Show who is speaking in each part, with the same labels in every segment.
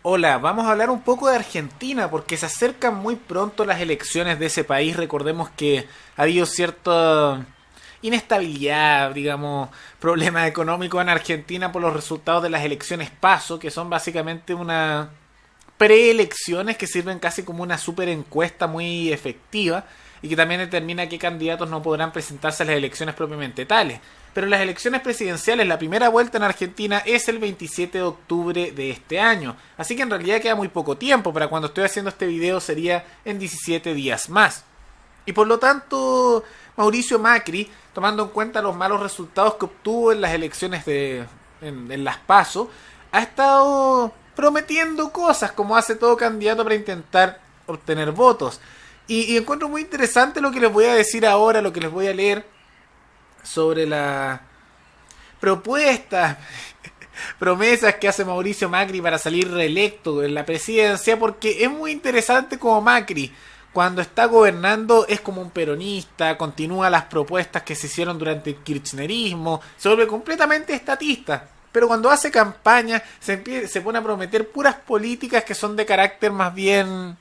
Speaker 1: Hola, vamos a hablar un poco de Argentina porque se acercan muy pronto las elecciones de ese país. Recordemos que ha habido cierta inestabilidad, digamos, problemas económicos en Argentina por los resultados de las elecciones PASO, que son básicamente una preelecciones que sirven casi como una super encuesta muy efectiva y que también determina qué candidatos no podrán presentarse a las elecciones propiamente tales. Pero las elecciones presidenciales, la primera vuelta en Argentina es el 27 de octubre de este año. Así que en realidad queda muy poco tiempo. Para cuando estoy haciendo este video sería en 17 días más. Y por lo tanto, Mauricio Macri, tomando en cuenta los malos resultados que obtuvo en las elecciones en las PASO, ha estado prometiendo cosas como hace todo candidato para intentar obtener votos. Y encuentro muy interesante lo que les voy a decir ahora, lo que les voy a leer sobre la propuestas, promesas que hace Mauricio Macri para salir reelecto en la presidencia, porque es muy interesante como Macri, cuando está gobernando, es como un peronista, continúa las propuestas que se hicieron durante el kirchnerismo, se vuelve completamente estatista. Pero cuando hace campaña se pone a prometer puras políticas que son de carácter más bien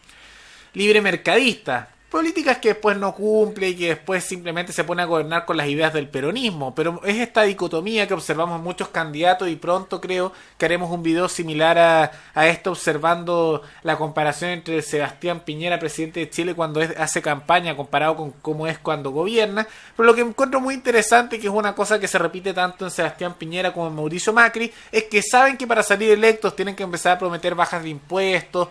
Speaker 1: libre mercadista. Políticas que después no cumple y que después simplemente se pone a gobernar con las ideas del peronismo. Pero es esta dicotomía que observamos en muchos candidatos y pronto creo que haremos un video similar a esto, observando la comparación entre Sebastián Piñera, presidente de Chile, cuando hace campaña comparado con cómo es cuando gobierna. Pero lo que encuentro muy interesante, que es una cosa que se repite tanto en Sebastián Piñera como en Mauricio Macri, es que saben que para salir electos tienen que empezar a prometer bajas de impuestos,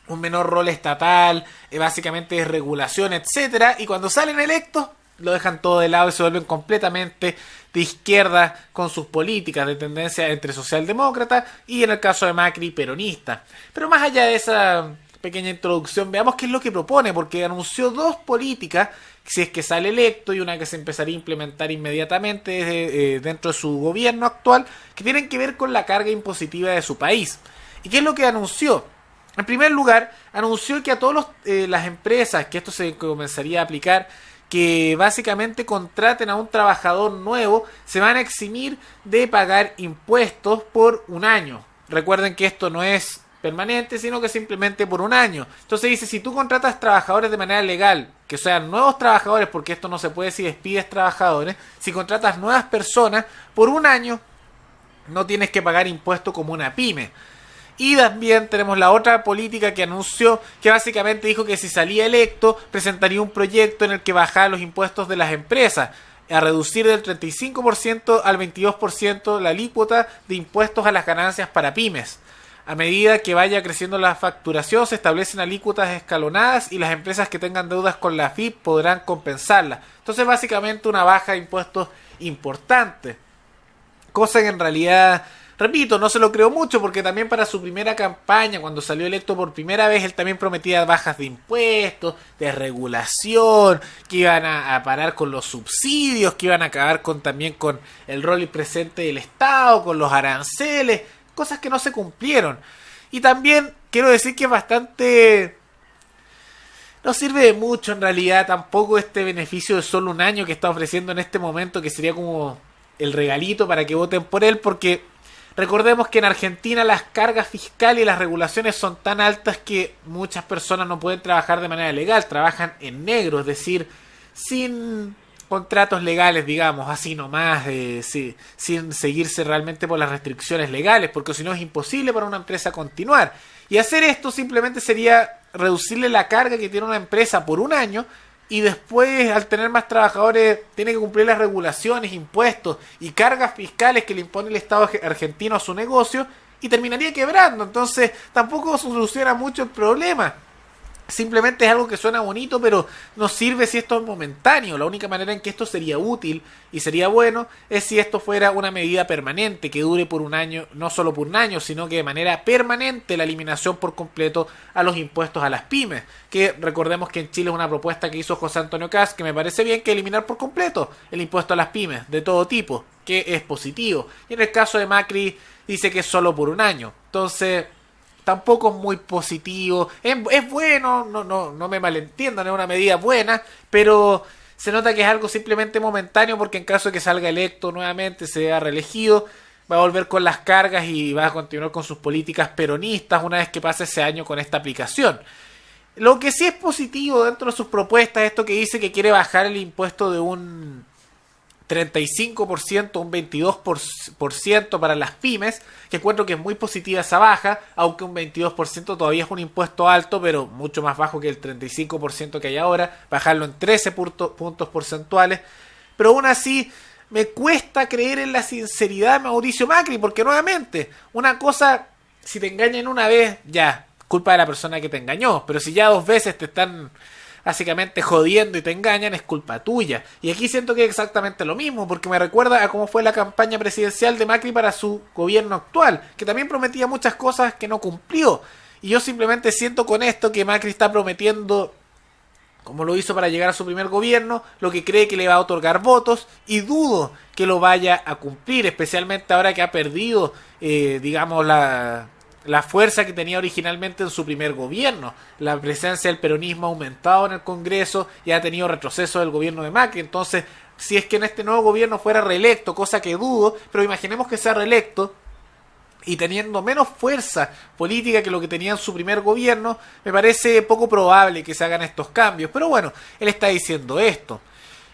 Speaker 1: un menor rol estatal, básicamente desregulación, etcétera, y cuando salen electos lo dejan todo de lado y se vuelven completamente de izquierda con sus políticas de tendencia entre socialdemócrata y, en el caso de Macri, peronista. Pero más allá de esa pequeña introducción, veamos qué es lo que propone, porque anunció dos políticas, si es que sale electo, y una que se empezaría a implementar inmediatamente dentro de su gobierno actual, que tienen que ver con la carga impositiva de su país. ¿Y qué es lo que anunció? En primer lugar, anunció que a todas las empresas, que esto se comenzaría a aplicar, que básicamente contraten a un trabajador nuevo, se van a eximir de pagar impuestos por un año. Recuerden que esto no es permanente, sino que simplemente por un año. Entonces dice, si tú contratas trabajadores de manera legal, que sean nuevos trabajadores, porque esto no se puede si despides trabajadores, si contratas nuevas personas, por un año no tienes que pagar impuestos como una pyme. Y también tenemos la otra política que anunció, que básicamente dijo que si salía electo, presentaría un proyecto en el que bajaba los impuestos de las empresas, a reducir del 35% al 22% la alícuota de impuestos a las ganancias para pymes. A medida que vaya creciendo la facturación, se establecen alícuotas escalonadas y las empresas que tengan deudas con la AFIP podrán compensarlas. Entonces, básicamente una baja de impuestos importante. Cosa que en realidad, repito, no se lo creo mucho, porque también para su primera campaña, cuando salió electo por primera vez, él también prometía bajas de impuestos, de regulación, que iban a parar con los subsidios, que iban a acabar también con el rol presente del Estado, con los aranceles, cosas que no se cumplieron. Y también quiero decir que es bastante... no sirve de mucho en realidad tampoco este beneficio de solo un año que está ofreciendo en este momento, que sería como el regalito para que voten por él, porque recordemos que en Argentina las cargas fiscales y las regulaciones son tan altas que muchas personas no pueden trabajar de manera legal, trabajan en negro, es decir, sin contratos legales, digamos, así nomás, sin seguirse realmente por las restricciones legales, porque si no es imposible para una empresa continuar. Y hacer esto simplemente sería reducirle la carga que tiene una empresa por un año, y después, al tener más trabajadores, tiene que cumplir las regulaciones, impuestos y cargas fiscales que le impone el Estado argentino a su negocio, y terminaría quebrando. Entonces tampoco soluciona mucho el problema. Simplemente es algo que suena bonito, pero no sirve si esto es momentáneo. La única manera en que esto sería útil y sería bueno es si esto fuera una medida permanente que dure por un año, no solo por un año, sino que de manera permanente la eliminación por completo a los impuestos a las pymes. Que recordemos que en Chile es una propuesta que hizo José Antonio Kast, que me parece bien, que eliminar por completo el impuesto a las pymes de todo tipo, que es positivo. Y en el caso de Macri dice que es solo por un año. Entonces tampoco es muy positivo. Es bueno, no me malentiendan, es una medida buena, pero se nota que es algo simplemente momentáneo porque en caso de que salga electo nuevamente, sea reelegido, va a volver con las cargas y va a continuar con sus políticas peronistas una vez que pase ese año con esta aplicación. Lo que sí es positivo dentro de sus propuestas, esto que dice que quiere bajar el impuesto de un 35% a un 22% para las pymes, que encuentro que es muy positiva esa baja, aunque un 22% todavía es un impuesto alto, pero mucho más bajo que el 35% que hay ahora, bajarlo en 13 puntos porcentuales, pero aún así me cuesta creer en la sinceridad de Mauricio Macri, porque nuevamente, una cosa, si te engañan una vez, ya, culpa de la persona que te engañó, pero si ya dos veces te están básicamente jodiendo y te engañan, es culpa tuya. Y aquí siento que es exactamente lo mismo, porque me recuerda a cómo fue la campaña presidencial de Macri para su gobierno actual, que también prometía muchas cosas que no cumplió. Y yo simplemente siento con esto que Macri está prometiendo, como lo hizo para llegar a su primer gobierno, lo que cree que le va a otorgar votos, y dudo que lo vaya a cumplir, especialmente ahora que ha perdido, digamos, la fuerza que tenía originalmente en su primer gobierno. La presencia del peronismo ha aumentado en el Congreso y ha tenido retroceso del gobierno de Macri. Entonces, si es que en este nuevo gobierno fuera reelecto, cosa que dudo, pero imaginemos que sea reelecto y teniendo menos fuerza política que lo que tenía en su primer gobierno, me parece poco probable que se hagan estos cambios. Pero bueno, él está diciendo esto.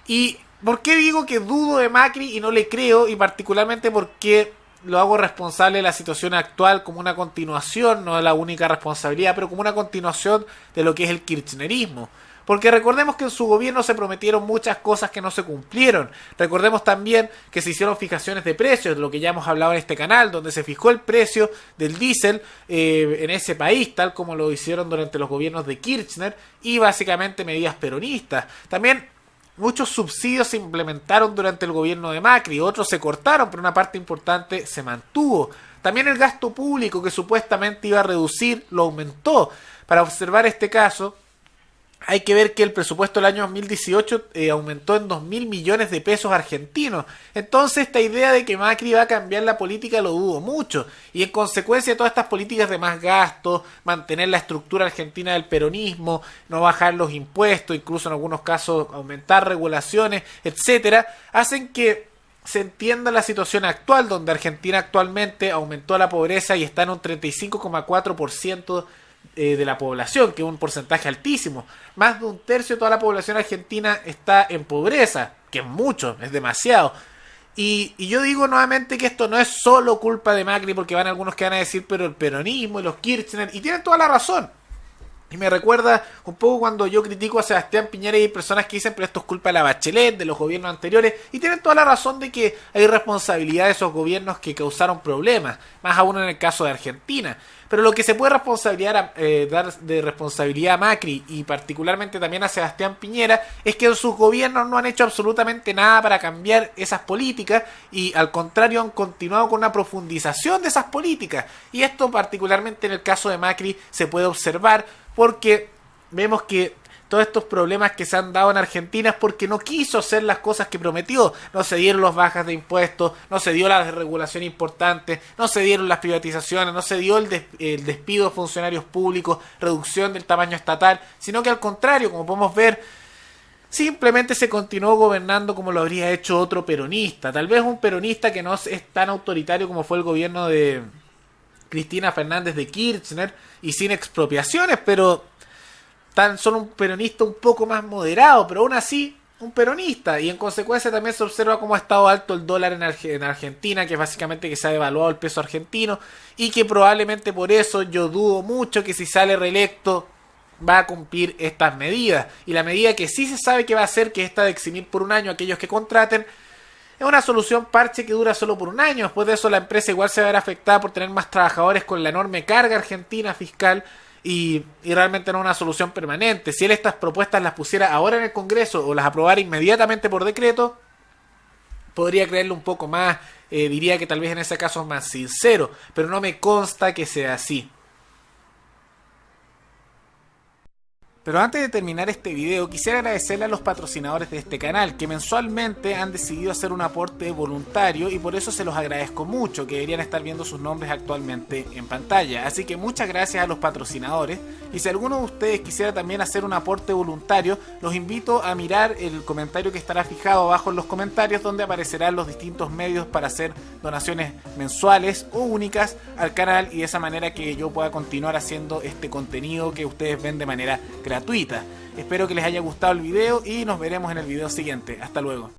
Speaker 1: ¿Y por qué digo que dudo de Macri y no le creo? Y particularmente porque lo hago responsable de la situación actual como una continuación, no de la única responsabilidad, pero como una continuación de lo que es el kirchnerismo. Porque recordemos que en su gobierno se prometieron muchas cosas que no se cumplieron. Recordemos también que se hicieron fijaciones de precios, de lo que ya hemos hablado en este canal, donde se fijó el precio del diésel en ese país, tal como lo hicieron durante los gobiernos de Kirchner, y básicamente medidas peronistas. También muchos subsidios se implementaron durante el gobierno de Macri, otros se cortaron, pero una parte importante se mantuvo. También el gasto público, que supuestamente iba a reducir, lo aumentó. Para observar este caso, hay que ver que el presupuesto del año 2018 aumentó en 2.000 millones de pesos argentinos. Entonces esta idea de que Macri va a cambiar la política lo dudo mucho. Y en consecuencia todas estas políticas de más gasto, mantener la estructura argentina del peronismo, no bajar los impuestos, incluso en algunos casos aumentar regulaciones, etcétera, hacen que se entienda la situación actual, donde Argentina actualmente aumentó la pobreza y está en un 35,4% de la población, que es un porcentaje altísimo. Más de un tercio de toda la población argentina está en pobreza, que es mucho, es demasiado. Y yo digo nuevamente que esto no es solo culpa de Macri, porque van algunos que van a decir, pero el peronismo y los Kirchner, y tienen toda la razón. Y me recuerda un poco cuando yo critico a Sebastián Piñera y hay personas que dicen, pero esto es culpa de la Bachelet, de los gobiernos anteriores, y tienen toda la razón de que hay responsabilidad de esos gobiernos que causaron problemas, más aún en el caso de Argentina. Pero lo que se puede dar de responsabilidad a Macri y particularmente también a Sebastián Piñera es que sus gobiernos no han hecho absolutamente nada para cambiar esas políticas y al contrario han continuado con una profundización de esas políticas. Y esto particularmente en el caso de Macri se puede observar porque vemos que todos estos problemas que se han dado en Argentina es porque no quiso hacer las cosas que prometió. No se dieron las bajas de impuestos, no se dio la desregulación importante, no se dieron las privatizaciones, no se dio el despido de funcionarios públicos, reducción del tamaño estatal, sino que al contrario, como podemos ver, simplemente se continuó gobernando como lo habría hecho otro peronista. Tal vez un peronista que no es tan autoritario como fue el gobierno de Cristina Fernández de Kirchner y sin expropiaciones, pero tan solo un peronista un poco más moderado, pero aún así un peronista. Y en consecuencia también se observa cómo ha estado alto el dólar en Argentina, que es básicamente que se ha devaluado el peso argentino y que probablemente por eso yo dudo mucho que si sale reelecto va a cumplir estas medidas. Y la medida que sí se sabe que va a hacer, que es esta de eximir por un año a aquellos que contraten, es una solución parche que dura solo por un año. Después de eso la empresa igual se va a ver afectada por tener más trabajadores con la enorme carga argentina fiscal. Y realmente no una solución permanente. Si él estas propuestas las pusiera ahora en el Congreso o las aprobara inmediatamente por decreto, podría creerle un poco más, diría que tal vez en ese caso es más sincero, pero no me consta que sea así. Pero antes de terminar este video, quisiera agradecerle a los patrocinadores de este canal, que mensualmente han decidido hacer un aporte voluntario y por eso se los agradezco mucho, que deberían estar viendo sus nombres actualmente en pantalla. Así que muchas gracias a los patrocinadores, y si alguno de ustedes quisiera también hacer un aporte voluntario, los invito a mirar el comentario que estará fijado abajo en los comentarios, donde aparecerán los distintos medios para hacer donaciones mensuales o únicas al canal, y de esa manera que yo pueda continuar haciendo este contenido que ustedes ven de manera gratuita. Espero que les haya gustado el video y nos veremos en el video siguiente. Hasta luego.